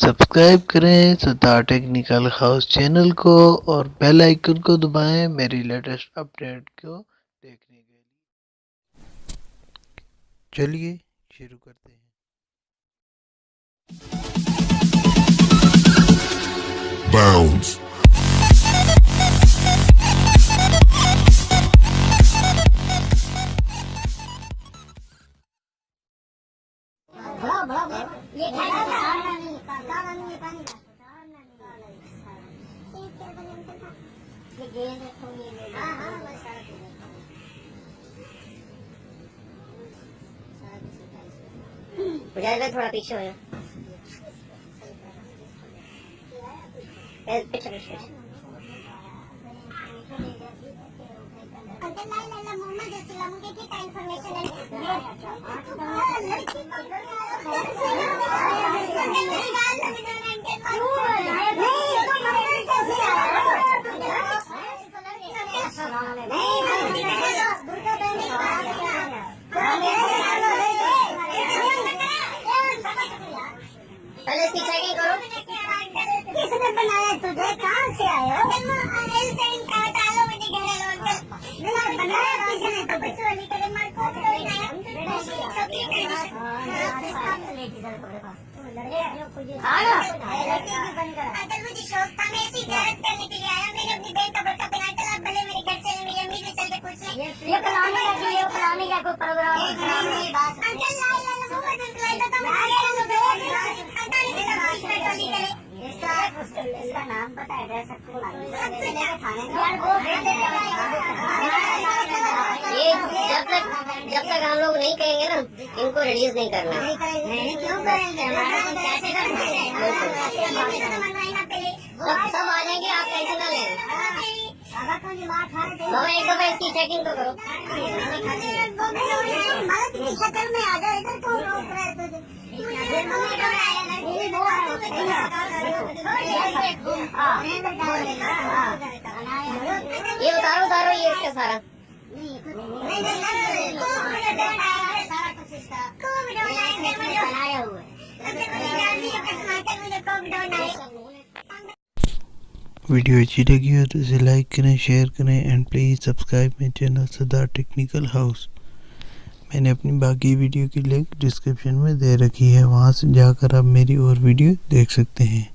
Subscribe करें Sattar technical house channel को और बेल आइकन को दबाएं मेरी लेटेस्ट अपडेट को देखने के लिए। चलिए शुरू करते हैं। Bounce. ये खाना नहीं काला नहीं पानी का ये गेंद रखो ये हां हां बस सारा थोड़ा पीछे हो पीछे अंकल लाला मोहम्मद अस्सलाम के क्या इंफॉर्मेशन है पहले इसकी चेकिंग करो किसने बनाया तुझे कहाँ से आया बनाया किसने तो बच्चों वाली करे मार को अगर मुझे शौक था मैं ऐसी जियारत करने के लिए आया मैंने अपनी बहन का बर्ता पहना चला भले मेरे घर से मेरी अम्मी से चल के पूछ ले ये फलाने का कोई प्रोग्राम अंकल लाला मोहम्मद अंकल तो तुम आगे इसका नाम पता है सबको ये जब तक हम लोग नहीं कहेंगे ना इनको रिलीज नहीं करना क्यों करेंगे सब आ जाएंगे आप टेंशन ना लें एक दफा इसकी चेकिंग तो करो शक्ल में आ जाए इधर क्यों रोक रहे ये उतारो ये इसका सारा वीडियो अच्छी लगी हो तो इसे लाइक करें, शेयर करें and please subscribe my channel Sadar technical house. मैंने अपनी बाकी वीडियो की लिंक डिस्क्रिप्शन में दे रखी है, वहाँ से जाकर आप मेरी और वीडियो देख सकते हैं।